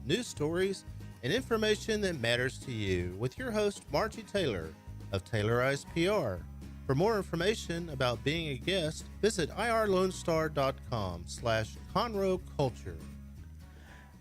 news stories, and information that matters to you with your host, Margie Taylor of Taylorized PR. For more information about being a guest, visit irlonestar.com/Conroe Culture.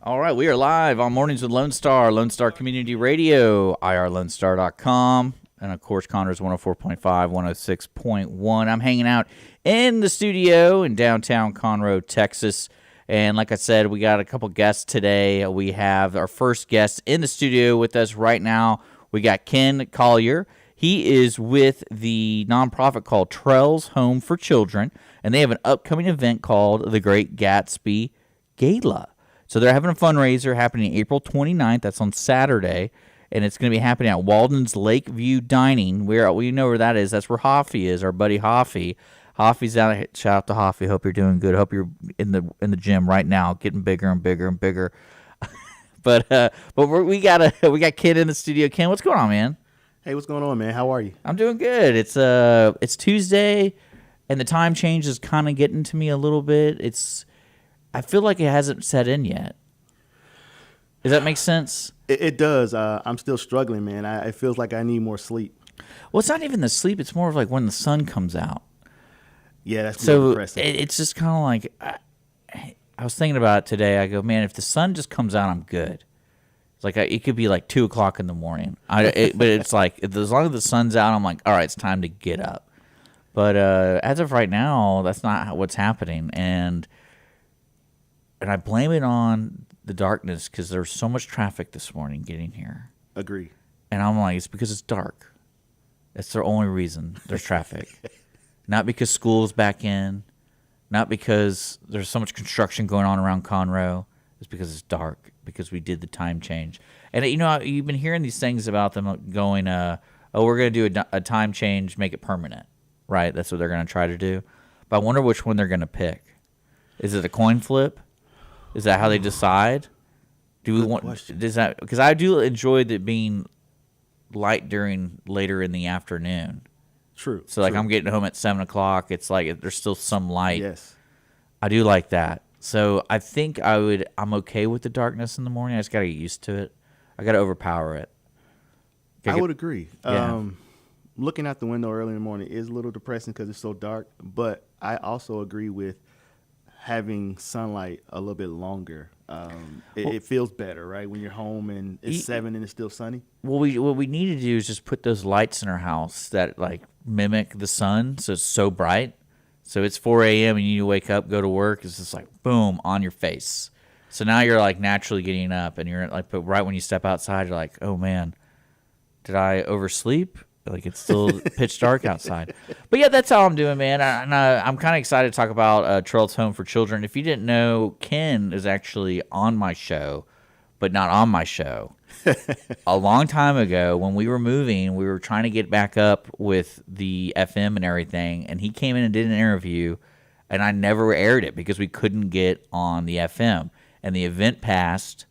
All right, we are live on Mornings with Lone Star, Lone Star Community Radio, irlonestar.com, and of course, Conroe's 104.5, 106.1. I'm hanging out in the studio in downtown Conroe, Texas, and like I said, we got a couple guests today. We have our first guest in the studio with us right now. We got Ken Collier. He is with the nonprofit called Trels Home for Children, and they have an upcoming event called the Great Gatsby Gala. So they're having a fundraiser happening April 29th. That's on Saturday, and it's going to be happening at Walden's Lakeview Dining. We know where that is. That's where Hoffy is, our buddy Hoffy. Hoffy's out. Shout out to Hoffy. Hope you're doing good. Hope you're in the gym right now, getting bigger and bigger and bigger. but we got Ken in the studio. Ken, what's going on, man? Hey, what's going on, man? How are you? I'm doing good. It's Tuesday, and the time change is kind of getting to me a little bit. I feel like it hasn't set in yet. Does that make sense? It does. I'm still struggling, man. It feels like I need more sleep. Well, it's not even the sleep. It's more of like when the sun comes out. Yeah, that's so depressing. It's just kind of like I was thinking about it today. I go, man, if the sun just comes out, I'm good. It's like it could be like 2:00 in the morning. But it's like as long as the sun's out, I'm like, all right, it's time to get up. But as of right now, that's not what's happening, and I blame it on the darkness because there's so much traffic this morning getting here. Agree. And I'm like, it's because it's dark. That's the only reason there's traffic. Not because school's back in, not because there's so much construction going on around Conroe. It's because it's dark, because we did the time change. And, you've been hearing these things about them going, we're going to do a time change, make it permanent, right? That's what they're going to try to do. But I wonder which one they're going to pick. Is it a coin flip? Is that how they decide? Because I do enjoy it being light later in the afternoon. True. So, I'm getting home at 7 o'clock. It's like there's still some light. Yes. I do like that. So, I think I'm okay with the darkness in the morning. I just got to get used to it. I got to overpower it. I would agree. Yeah. Looking out the window early in the morning is a little depressing because it's so dark. But I also agree with having sunlight a little bit longer. It feels better, right? When you're home and it's 7 and it's still sunny. What we need to do is just put those lights in our house that mimic the sun, so it's so bright. So it's 4 a.m. and you wake up, go to work. It's just like boom on your face. So now you're naturally getting up, and you're but right when you step outside, you're like, oh man, did I oversleep? It's still pitch dark outside. But yeah, that's how I'm doing, man. I'm kind of excited to talk about Trels Home for Children. If you didn't know, Ken is actually on my show, but not on my show. A long time ago, when we were moving, we were trying to get back up with the FM and everything, and he came in and did an interview, and I never aired it because we couldn't get on the FM. And the event passed.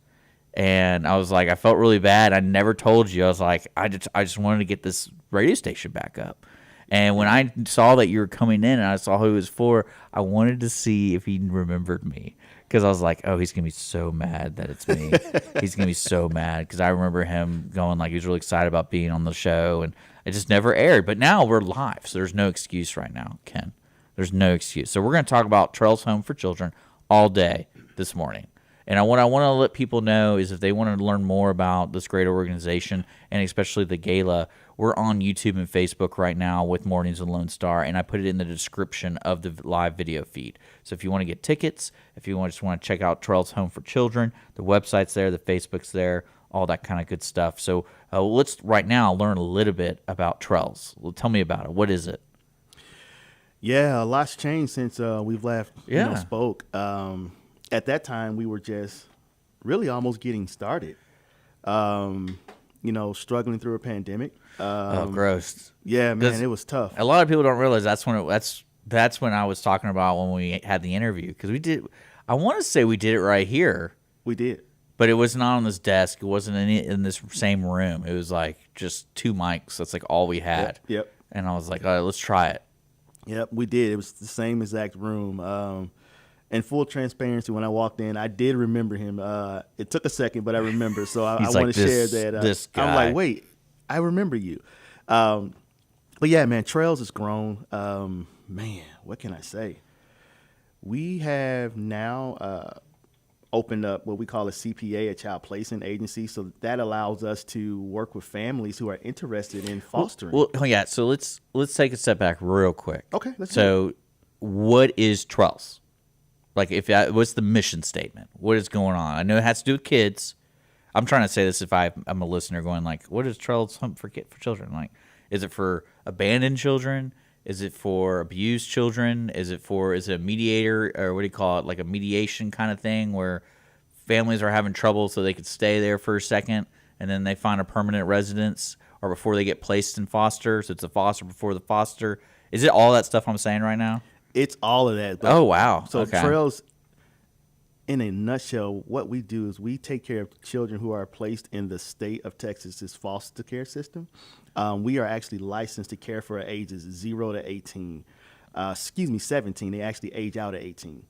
And I was like, I felt really bad. I never told you. I was like, I just wanted to get this radio station back up. And when I saw that you were coming in and I saw who it was for, I wanted to see if he remembered me. Because I was like, oh, he's going to be so mad that it's me. He's going to be so mad. Because I remember him going he was really excited about being on the show. And it just never aired. But now we're live. So there's no excuse right now, Ken. There's no excuse. So we're going to talk about Trels Home for Children all day this morning. And what I want to let people know is if they want to learn more about this great organization, and especially the gala, we're on YouTube and Facebook right now with Mornings with Lone Star, and I put it in the description of the live video feed. So if you want to get tickets, if you just want to check out Trels Home for Children, the website's there, the Facebook's there, all that kind of good stuff. So let's right now learn a little bit about Trels. Tell me about it. What is it? Yeah, a lot's changed since we've last spoke. At that time, we were just really almost getting started, struggling through a pandemic. Gross. Yeah, man, it was tough. A lot of people don't realize that's when I was talking about when we had the interview. Because I want to say we did it right here. We did. But it was not on this desk. It wasn't in this same room. It was just 2 mics. That's all we had. Yep. And I was like, all right, let's try it. Yep, we did. It was the same exact room. in full transparency, when I walked in, I did remember him. It took a second, but I remember. So I He's want like, to share that. this guy. I'm like, wait, I remember you. But yeah, man, Trels has grown. Man, what can I say? We have now opened up what we call a CPA, a child placement agency. So that allows us to work with families who are interested in fostering. Well, yeah. So let's take a step back real quick. Okay. So, what is Trels? Like, what's the mission statement? What is going on? I know it has to do with kids. I'm trying to say this if I'm a listener going like, what is Trels for children? Like, is it for abandoned children? Is it for abused children? Is it a mediator, or what do you call it, like a mediation kind of thing where families are having trouble so they could stay there for a second and then they find a permanent residence, or before they get placed in foster, so it's a foster before the foster? Is it all that stuff I'm saying right now? It's all of that. Oh, wow. So okay. Trels, in a nutshell, what we do is we take care of children who are placed in the state of Texas's foster care system. We are actually licensed to care for ages 0 to 18. 17. They actually age out at 18.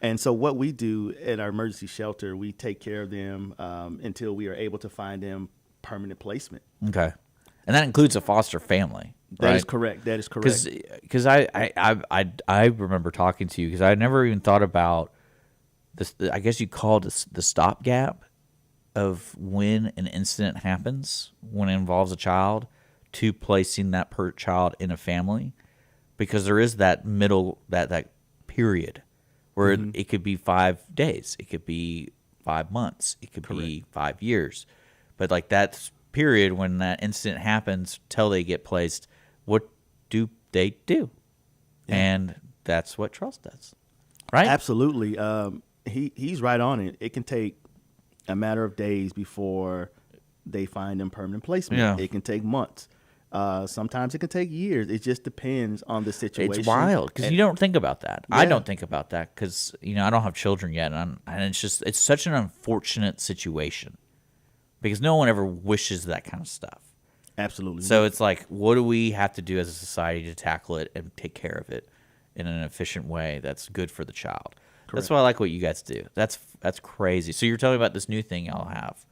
And so what we do at our emergency shelter, we take care of them until we are able to find them permanent placement. Okay. And that includes a foster family. That is correct. Because I remember talking to you, because I never even thought about this. I guess you call it the stopgap of when an incident happens, when it involves a child, to placing that child in a family, because there is that middle that period where it could be 5 days, it could be 5 months, it could be 5 years, but like that period when that incident happens till they get placed, what do they do? Yeah. And that's what Trels does, right? Absolutely. He's right on it. It can take a matter of days before they find them permanent placement. Yeah. It can take months. Sometimes it can take years. It just depends on the situation. It's wild because you don't think about that. Yeah. I don't think about that because I don't have children yet, and it's such an unfortunate situation because no one ever wishes that kind of stuff. Absolutely. So it's like, what do we have to do as a society to tackle it and take care of it in an efficient way that's good for the child? Correct. That's why I like what you guys do. That's crazy. So you're telling me about this new thing y'all have.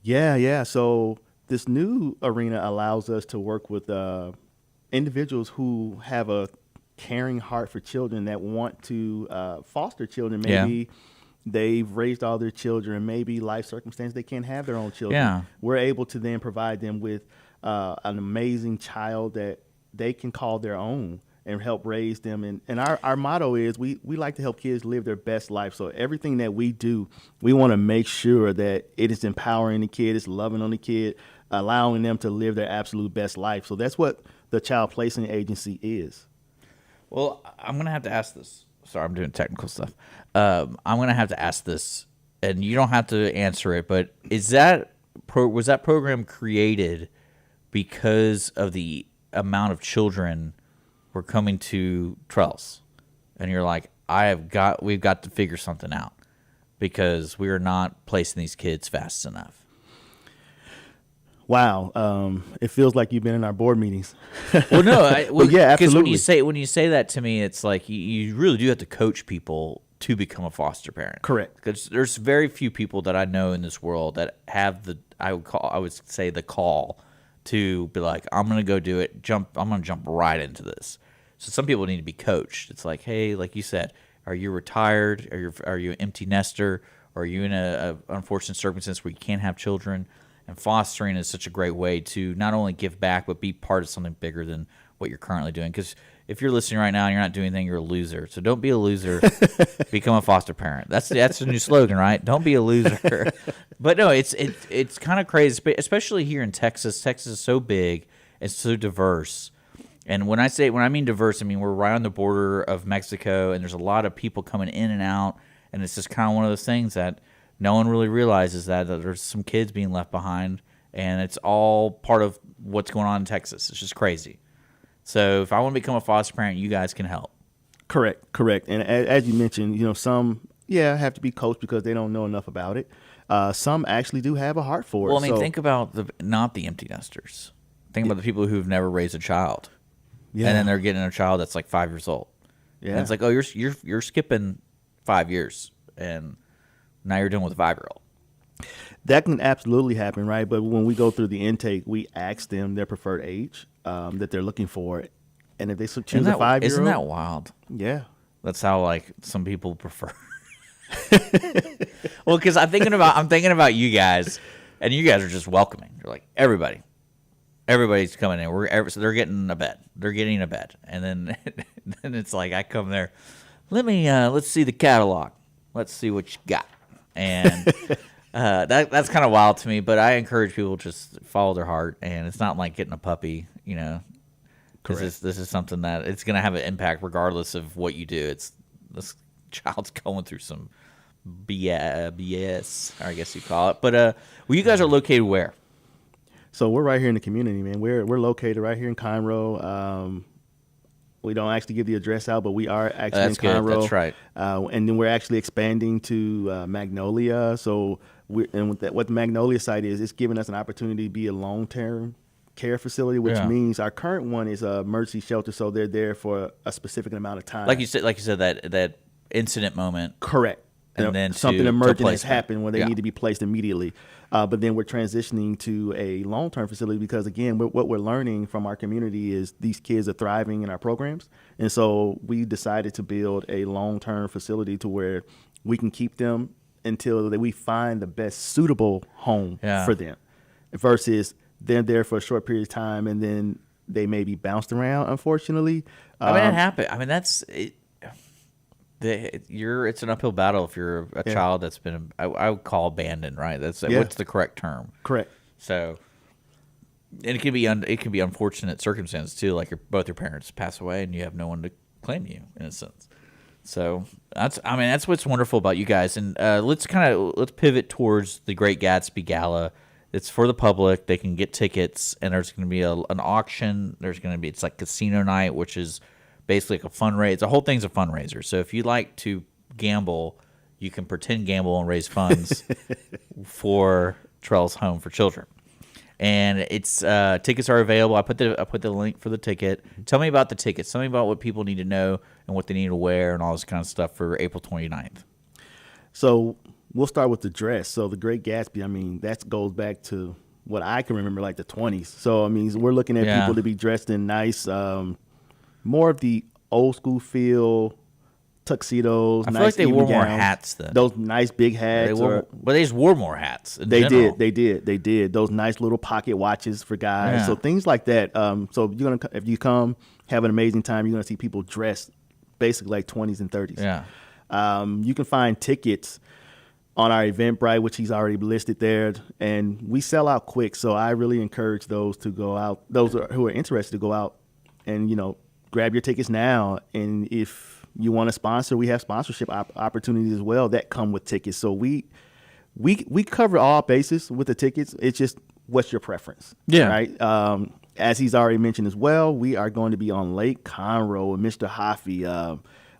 Yeah. So this new arena allows us to work with individuals who have a caring heart for children that want to foster children. Maybe they've raised all their children. Maybe life circumstances they can't have their own children. Yeah. We're able to then provide them with an amazing child that they can call their own and help raise them. And our motto is we like to help kids live their best life. So everything that we do, we want to make sure that it is empowering the kid, it's loving on the kid, allowing them to live their absolute best life. So that's what the Child Placement Agency is. Well, I'm going to have to ask this. Sorry, I'm doing technical stuff. I'm going to have to ask this, and you don't have to answer it, but was that program created because of the amount of children were coming to Trels? And you're like, we've got to figure something out because we are not placing these kids fast enough. Wow, it feels like you've been in our board meetings. Well, no, yeah, absolutely. Because when you say that to me, it's like you really do have to coach people to become a foster parent. Correct. Because there's very few people that I know in this world that have I would say the call to be like, I'm gonna go do it. I'm gonna jump right into this. So some people need to be coached. It's like, hey, like you said, are you retired? Are you an empty nester? Or are you in a unfortunate circumstance where you can't have children? And fostering is such a great way to not only give back, but be part of something bigger than what you're currently doing. Because if you're listening right now and you're not doing anything, you're a loser. So don't be a loser. Become a foster parent. That's the new slogan, right? Don't be a loser. But no, it's kind of crazy, especially here in Texas. Texas is so big and so diverse. And when I mean diverse, I mean we're right on the border of Mexico, and there's a lot of people coming in and out. And it's just kind of one of those things that no one really realizes that there's some kids being left behind, and it's all part of what's going on in Texas. It's just crazy. So if I want to become a foster parent, you guys can help. Correct. And as you mentioned, some have to be coached because they don't know enough about it. Some actually do have a heart for it. Well, I mean, think about not the empty nesters. Think about the people who've never raised a child, and then they're getting a child that's like 5 years old. Yeah, and it's like, oh, you're skipping 5 years, and now you're dealing with a 5-year-old. That can absolutely happen, right? But when we go through the intake, we ask them their preferred age that they're looking for, and if they choose a 5-year-old, isn't that wild? Yeah, that's how like some people prefer. Well, because I'm thinking about you guys, and you guys are just welcoming. You're like everybody's coming in. So they're getting a bed, and then then it's like I come there. Let's see the catalog. Let's see what you got, and. That's kind of wild to me, but I encourage people to just follow their heart, and it's not like getting a puppy, you know. This is something that it's going to have an impact regardless of what you do. This child's going through some BS, I guess you call it. But well, you guys are located where? So we're right here in the community, man. We're located right here in Conroe. We don't actually give the address out, but we are actually in Conroe. That's right. And then we're actually expanding to Magnolia. So what the Magnolia site is, it's giving us an opportunity to be a long-term care facility, which means our current one is a emergency shelter. So they're there for a specific amount of time. Like you said, that incident moment. Correct. And then something emergent has happened where they need to be placed immediately. But then we're transitioning to a long-term facility because, again, what we're learning from our community is these kids are thriving in our programs. And so we decided to build a long-term facility to where we can keep them until we find the best suitable home for them versus they're there for a short period of time and then they may be bounced around, unfortunately. I mean, it happened. I mean, it's an uphill battle if you're a child that's been I would call abandoned, right? What's the correct term? Correct. So, and it can be unfortunate circumstances too, like both your parents pass away and you have no one to claim you in a sense. So that's what's wonderful about you guys. And let's pivot towards the Great Gatsby Gala. It's for the public. They can get tickets, and there's going to be an auction. It's like casino night, which is basically like a fundraiser. The whole thing's a fundraiser. So if you like to gamble, you can pretend gamble and raise funds for Trels Home for Children. And it's tickets are available. I put the link for the ticket. Tell me about the tickets. Tell me about what people need to know and what they need to wear and all this kind of stuff for April 29th. So we'll start with the dress. So the Great Gatsby, I mean, that goes back to what I can remember, like the 20s. So, I mean, we're looking at people to be dressed in nice, more of the old school feel, tuxedos. I feel like they wore more hats then. Those nice big hats. But they just wore more hats. They did. Those nice little pocket watches for guys. Yeah. So things like that. So if you come, have an amazing time. You're gonna see people dressed basically like 20s and 30s. Yeah. You can find tickets on our Eventbrite, which he's already listed there, and we sell out quick. So I really encourage those to go out. Those who are interested to go out and grab your tickets now. And if you want to sponsor, we have sponsorship opportunities as well that come with tickets. So we cover all bases with the tickets. It's just what's your preference, right? As he's already mentioned as well, we are going to be on Lake Conroe with Mr. Hoffey.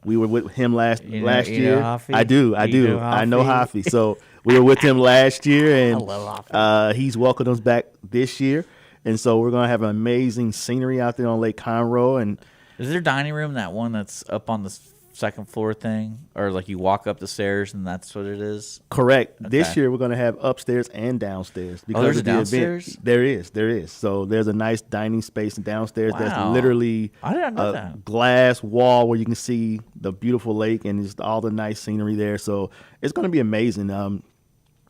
We were with him last year. Hoffey? I do. I know Hoffey. So we were with him last year, and I love Hoffey. He's welcomed us back this year. And so we're going to have an amazing scenery out there on Lake Conroe. And is there dining room, that one that's up on the second floor thing? Or like you walk up the stairs and that's what it is? Correct. Okay. This year we're going to have upstairs and downstairs. Because there's a downstairs? There is. So there's a nice dining space downstairs. Wow. That's literally I didn't know a that. glass wall where you can see the beautiful lake and just all the nice scenery there. So it's going to be amazing.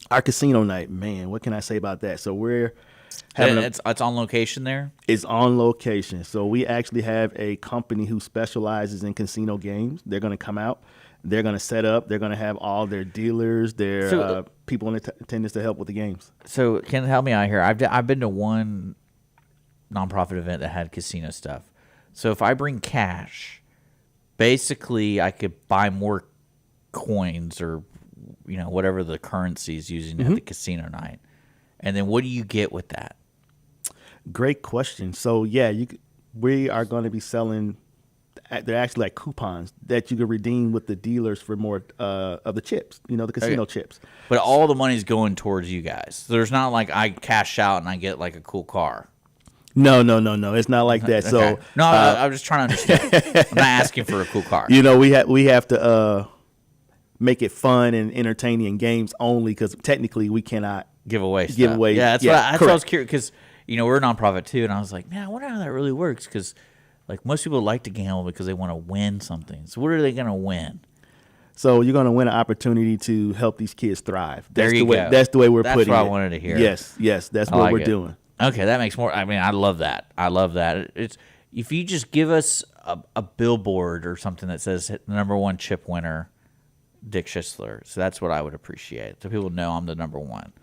Our casino night, man, what can I say about that? So we're it's on location there? It's on location. So we actually have a company who specializes in casino games. They're going to come out. They're going to set up. They're going to have all their dealers, their people in attendance to help with the games. So can you help me out here? I've been to one nonprofit event that had casino stuff. So if I bring cash, basically I could buy more coins or whatever the currency is using at the casino night. And then what do you get with that? Great question. So, we are going to be selling, they're actually like coupons that you can redeem with the dealers for more of the chips, the casino chips. But all the money's going towards you guys. So there's not like I cash out and I get like a cool car. No. It's not like that. Okay. So no, I'm just trying to understand. I'm not asking for a cool car. We have to make it fun and entertaining and games only, because technically we cannot give away stuff. give away. Yeah, that's yeah, what I was curious, because we're a nonprofit too, and I was like, man, I wonder how that really works, because like most people like to gamble because they want to win something. So what are they going to win? So you're going to win an opportunity to help these kids thrive. There you go. That's the way we're That's putting it. what I wanted to hear. Yes, that's what we're doing. Okay, that makes more. I mean, I love that. I love that. It's if you just give us a billboard or something that says number one chip winner, Dick Schisler. So that's what I would appreciate. So people know I'm the number one,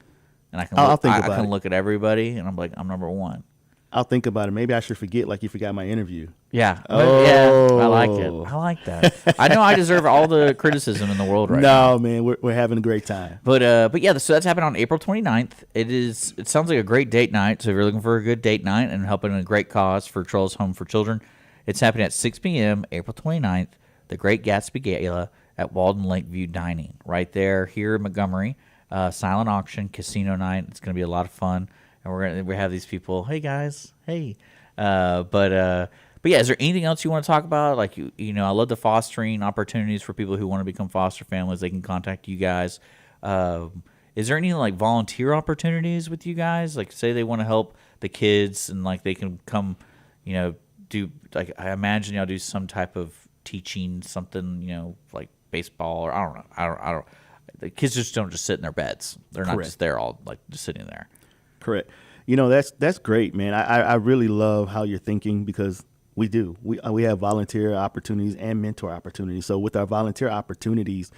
and I can I can look at everybody and I'm like, I'm number one. I'll think about it. Maybe I should forget, like you forgot my interview. Yeah. Yeah. I like it. I like that. I know I deserve all the criticism in the world right now. No, man, we're having a great time. But yeah, so that's happening on April 29th. It sounds like a great date night. So if you're looking for a good date night and helping a great cause for Trels Home for Children, it's happening at 6 p.m. April 29th, the Great Gatsby Gala at Walden Lakeview Dining, right there here in Montgomery. Silent auction, casino night. It's going to be a lot of fun. And we have these people. Hey guys, hey. But yeah, is there anything else you want to talk about? Like I love the fostering opportunities for people who want to become foster families. They can contact you guys. Is there any like volunteer opportunities with you guys? Like say they want to help the kids and like they can come, do like I imagine y'all do some type of teaching something, like baseball or I don't. The kids just don't just sit in their beds. They're not just there all like just sitting there. Correct. That's great, man. I really love how you're thinking, because we do. We have volunteer opportunities and mentor opportunities. So with our volunteer opportunities,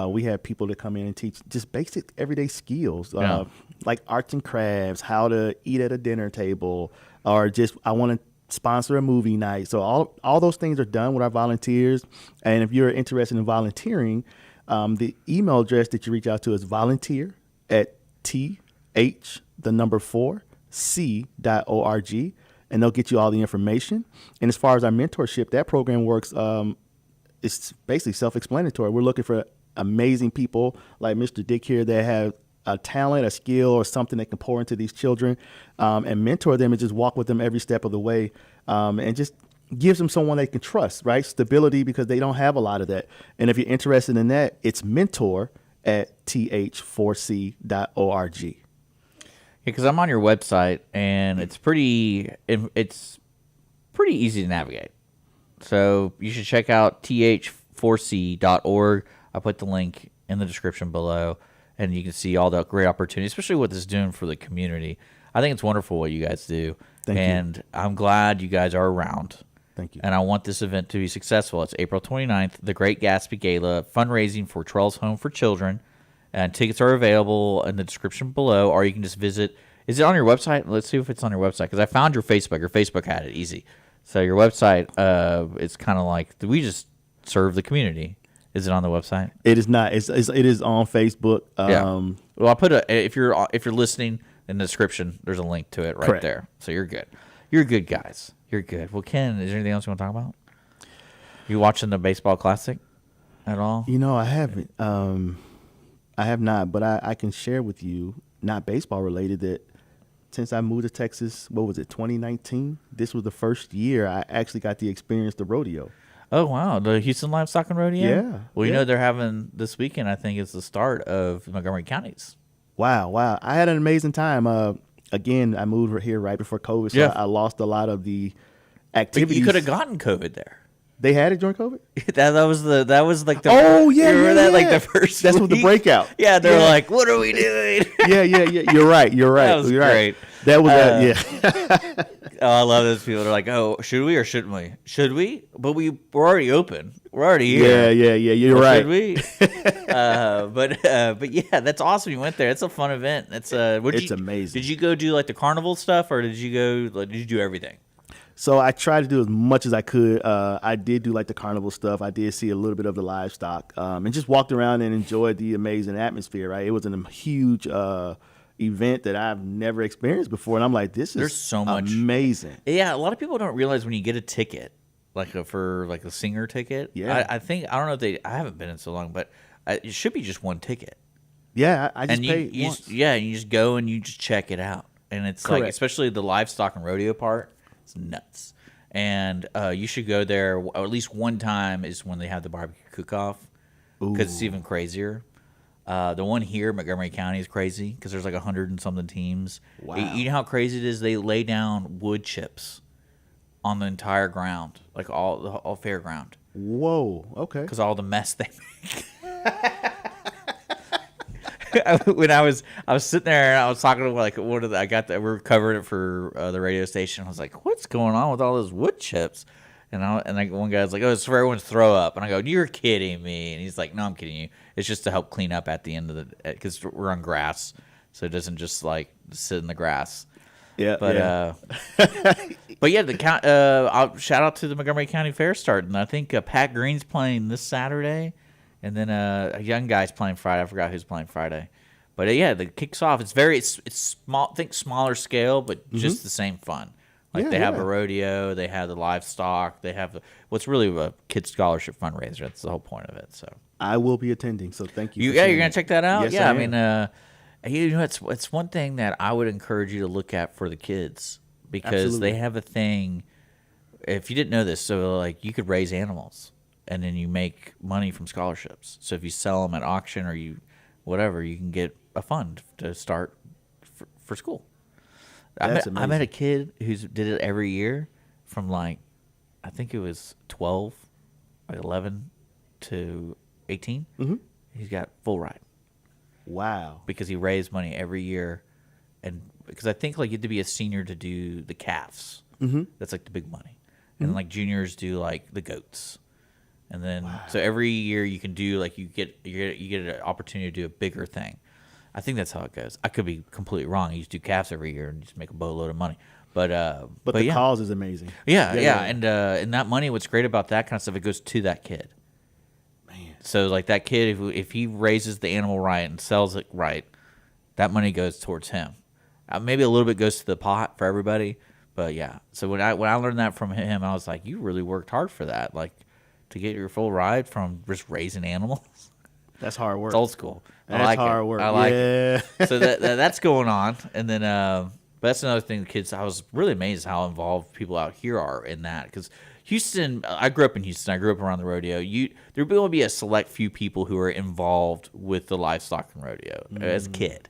we have people that come in and teach just basic everyday skills, like arts and crafts, how to eat at a dinner table, or just I want to sponsor a movie night. So all those things are done with our volunteers. And if you're interested in volunteering, the email address that you reach out to is volunteer@th4c.org, and they'll get you all the information. And as far as our mentorship, that program works. It's basically self-explanatory. We're looking for amazing people like Mr. Dick here that have a talent, a skill, or something that can pour into these children, and mentor them and just walk with them every step of the way, and just gives them someone they can trust, right? Stability, because they don't have a lot of that. And if you're interested in that, it's mentor@th4c.org. Yeah, because I'm on your website and it's pretty easy to navigate. So you should check out th4c.org. I put the link in the description below, and you can see all the great opportunities, especially what this is doing for the community. I think it's wonderful what you guys do. Thank you. And I'm glad you guys are around. Thank you. And I want this event to be successful. It's April 29th, the Great Gatsby Gala, fundraising for Trels Home for Children. And tickets are available in the description below, or you can just visit. Is it on your website? Let's see if it's on your website, because I found your Facebook. Your Facebook had it easy. So your website, it's kind of like, we just serve the community. Is it on the website? It is not. It is on Facebook. Yeah. Well, I'll put if you're listening in the description, there's a link to it right Correct. there. So you're good. You're good, guys. You're good. Well, Ken, is there anything else you want to talk about? You watching the baseball classic at all? I haven't. I have not, but I can share with you, not baseball related, that since I moved to Texas, 2019? This was the first year I actually got to experience the rodeo. Oh, wow. The Houston Livestock and Rodeo? Yeah. Well, they're having this weekend, I think, is the start of Montgomery counties. Wow. I had an amazing time. Again, I moved here right before COVID, so I lost a lot of the activities. But you could have gotten COVID there. They had it during COVID? that was like the Oh yeah, you remember yeah, that yeah. like the first That's week? with the breakout. Yeah, they're like, what are we doing? yeah. You're right. That was You're great. Right. That was yeah. Oh, I love those people. They're like, oh, should we or shouldn't we? Should we? But we're already open. We're already here. Yeah. You're right. Should we? But yeah, that's awesome. You went there. It's a fun event. It's amazing. Did you go do like the carnival stuff, or did you do everything? So I tried to do as much as I could. I did do like the carnival stuff. I did see a little bit of the livestock, and just walked around and enjoyed the amazing atmosphere. Right, it was a huge event that I've never experienced before, and I'm like, There's so much amazing. Yeah, a lot of people don't realize when you get a ticket, for a singer ticket. Yeah, I think I don't know if I haven't been in so long, but it should be just one ticket. Yeah, I just paid once. You just go and you just check it out, and it's Correct. like, especially the livestock and rodeo part, it's nuts. And you should go there, or at least one time is when they have the barbecue cook-off. because it's even crazier. The one here, Montgomery County, is crazy because there's like 100 and something teams. Wow. You know how crazy it is? They lay down wood chips on the entire ground, like all fairground. Whoa. Okay. Because all the mess they make. When I was sitting there and I was talking to like one of the, we were covering it for the radio station. I was like, "What's going on with all those wood chips?" And one guy's like, "Oh, it's for everyone's throw up." And I go, "You're kidding me?" And he's like, "No, I'm kidding you. It's just to help clean up at the end of the because we're on grass, so it doesn't just like sit in the grass." Yeah. But yeah, I'll shout out to the Montgomery County Fair starting. I think Pat Green's playing this Saturday. And then a young guy's playing Friday. I forgot who's playing Friday. But yeah, the kicks off. It's small. Think smaller scale, but just the same fun. Like they have a rodeo, they have the livestock, they have what's really a kid scholarship fundraiser. That's the whole point of it. So I will be attending. So thank you. You're gonna check that out. Yes, yeah, I mean, it's one thing that I would encourage you to look at for the kids because Absolutely. they have a thing. If you didn't know this, so like you could raise animals. And then you make money from scholarships. So if you sell them at auction or you can get a fund to start for school. I met a kid who did it every year from like, I think it was 12, like 11 to 18. Mm-hmm. He's got full ride. Wow. Because he raised money every year. And because I think like you have to be a senior to do the calves. Mm-hmm. That's like the big money. And like juniors do like the goats. And then, so every year you can do like you get an opportunity to do a bigger thing. I think that's how it goes. I could be completely wrong. You just do calves every year and just make a boatload of money. But the yeah. cause is amazing. Yeah. And that money, what's great about that kind of stuff, it goes to that kid. Man. So like that kid, if he raises the animal right and sells it right, that money goes towards him. Maybe a little bit goes to the pot for everybody. But yeah. So when I learned that from him, I was like, you really worked hard for that. Like. To get your full ride from just raising animals. That's hard work. It's old school. That's hard work. I like it. So that's going on. And then but that's another thing the kids, I was really amazed how involved people out here are in that. Because Houston, I grew up in Houston. I grew up around the rodeo. There will be a select few people who are involved with the livestock and rodeo as a kid.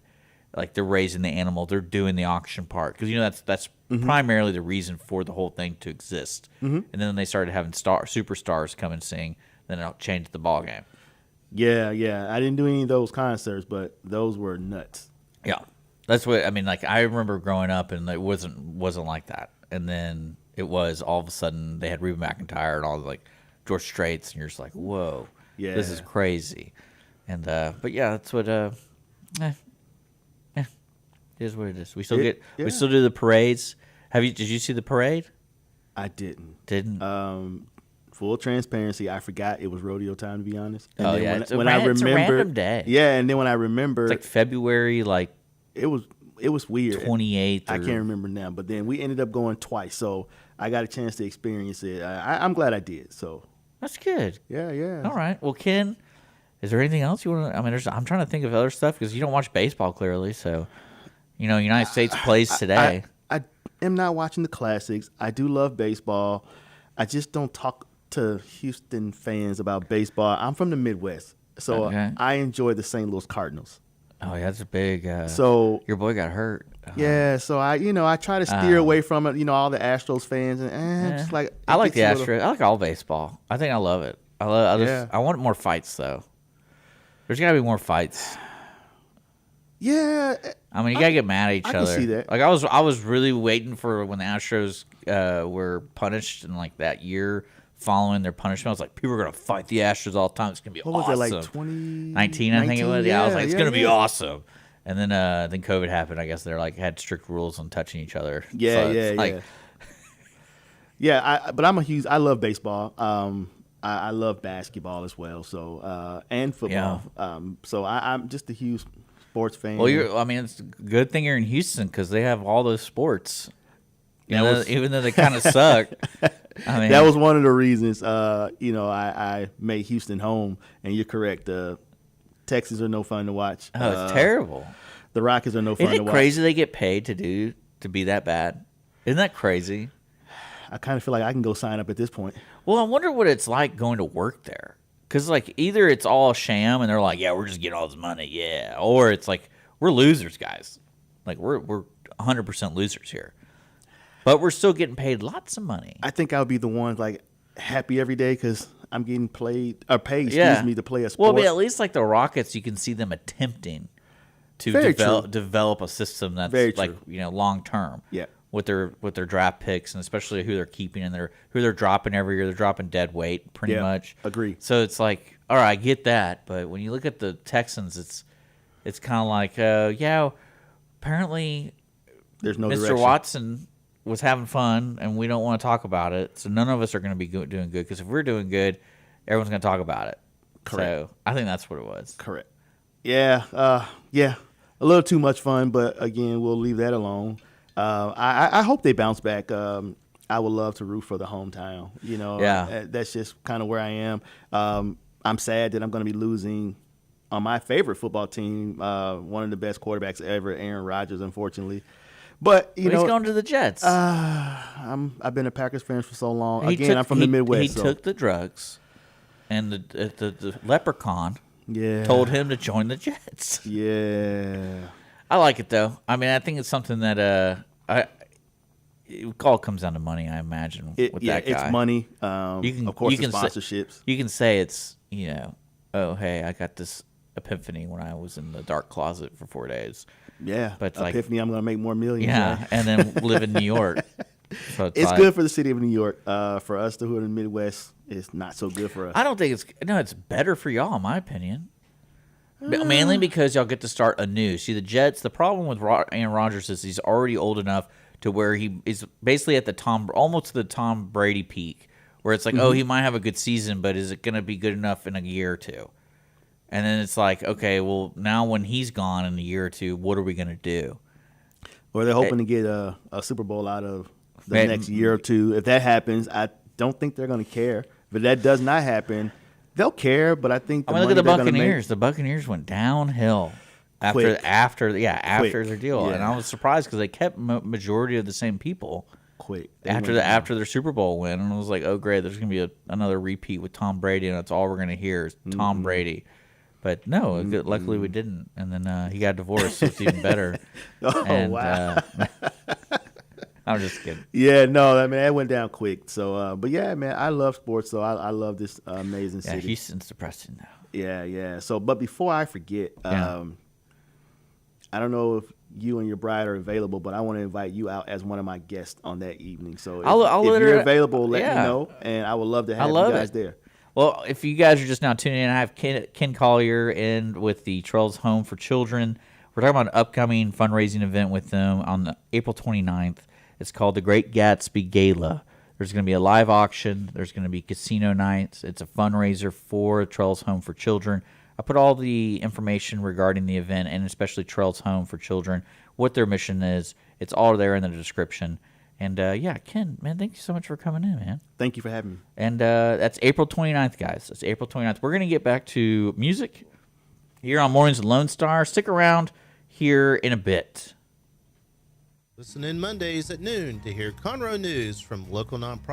Like they're raising the animal. They're doing the auction part. Because, that's primarily the reason for the whole thing to exist. And then they started having superstars come and sing. Then it changed the ball game. Yeah. I didn't do any of those concerts, but those were nuts. Yeah. That's what, I mean, like I remember growing up and it wasn't like that. And then it was all of a sudden they had Reba McEntire and all like George Straits. And you're just like, whoa, this is crazy. And, but yeah, that's what, it is what it is. We still we still do the parades. Did you see the parade? I didn't. Didn't? Full transparency, I forgot it was rodeo time, to be honest. And it's a random day. Yeah, and then when I remember, it's like February, like it was weird. 28th. I can't remember now, but then we ended up going twice, so I got a chance to experience it. I'm glad I did. So that's good. Yeah. All right. Well, Ken, is there anything else you want to? I mean, I'm trying to think of other stuff because you don't watch baseball clearly, so. United States plays today. I am not watching the classics. I do love baseball. I just don't talk to Houston fans about baseball. I'm from the Midwest, so I enjoy the St. Louis Cardinals. Oh, yeah, that's a big. So your boy got hurt. Yeah, so I try to steer away from it. All the Astros fans and just like I like the Astros. I like all baseball. I think I love it. I want more fights though. There's got to be more fights. Yeah, I mean, you gotta get mad at each other. I can see that. Like I was really waiting for when the Astros were punished in like that year following their punishment. I was like, people are gonna fight the Astros all the time. It's gonna be awesome. What was it, like 2019? I think it was. Yeah, I was like, it's gonna be awesome. And then COVID happened. I guess they're like had strict rules on touching each other. Yeah. But I love baseball. I love basketball as well. So and football. Yeah. So I'm just a huge sports fan. Well, it's a good thing you're in Houston because they have all those sports. Even though they kind of suck. I mean, that was one of the reasons. I made Houston home, and you're correct. Texas are no fun to watch. Oh, it's terrible. The Rockets are no fun to watch. Isn't it crazy they get paid to be that bad? Isn't that crazy? I kind of feel like I can go sign up at this point. Well, I wonder what it's like going to work there. Because, like, either it's all sham and they're like, yeah, we're just getting all this money, yeah. Or it's like, we're losers, guys. Like, we're 100% losers here. But we're still getting paid lots of money. I think I would be the one, like, happy every day because I'm getting paid, to play a sport. Well, but at least, like, the Rockets, you can see them attempting to develop a system that's, like, you know, long-term. Yeah. With their draft picks, and especially who they're keeping and who they're dropping every year. They're dropping dead weight pretty much. Agree. So it's like, all right, I get that, but when you look at the Texans, it's kind of like, apparently there's no Mr. direction. Watson was having fun, and we don't want to talk about it. So none of us are going to be doing good, because if we're doing good, everyone's going to talk about it. Correct. So I think that's what it was. Correct. Yeah. A little too much fun, but again, we'll leave that alone. I hope they bounce back. I would love to root for the hometown. You know, that's just kind of where I am. I'm sad that I'm going to be losing on my favorite football team, one of the best quarterbacks ever, Aaron Rodgers, unfortunately. But he's going to the Jets. I've been a Packers fan for so long. I'm from the Midwest. He took the drugs, and the leprechaun Yeah. told him to join the Jets. Yeah. I like it, though. I mean, I think it's something that it all comes down to money, I imagine, with that guy. It's money. Of course, the sponsorships. You can say it's, you know, oh, hey, I got this epiphany when I was in the dark closet for 4 days. Yeah, but epiphany, I'm going to make more millions. Yeah, right? and then live in New York. So it's good for the city of New York. For us who are in the Midwest, it's not so good for us. I don't think it's better for y'all, in my opinion. Mainly because y'all get to start anew. See, the Jets, the problem with Aaron Rodgers is he's already old enough to where he is basically at the almost to the Tom Brady peak, where it's like, oh, he might have a good season, but is it going to be good enough in a year or two? And then it's like, okay, well, now when he's gone in a year or two, what are we going to do? Or they're hoping to get a Super Bowl out of the next year or two. If that happens, I don't think they're going to care. But that does not happen. They'll care, but I think look at the Buccaneers. The Buccaneers went downhill after their deal, and I was surprised because they kept majority of the same people. Quick after their Super Bowl win, and I was like, oh great, there's gonna be another repeat with Tom Brady, and that's all we're gonna hear is Tom Brady. But no, luckily we didn't, and then he got divorced, so it's even better. Wow. I'm just kidding. Yeah, no, I mean, that went down quick. So, but yeah, man, I love sports, so I love this amazing city. Yeah, Houston's depressing now. Yeah. So, but before I forget, I don't know if you and your bride are available, but I want to invite you out as one of my guests on that evening. So, if you're available, let me know, and I would love to have you guys there. Well, if you guys are just now tuning in, I have Ken Collier in with the Trels Home for Children. We're talking about an upcoming fundraising event with them on April 29th. It's called the Great Gatsby Gala. There's going to be a live auction. There's going to be casino nights. It's a fundraiser for Trels Home for Children. I put all the information regarding the event and especially Trels Home for Children, what their mission is. It's all there in the description. And, Ken, man, thank you so much for coming in, man. Thank you for having me. And that's April 29th, guys. That's April 29th. We're going to get back to music here on Mornings with Lone Star. Stick around here in a bit. Listen in Mondays at noon to hear Conroe news from local nonprofits.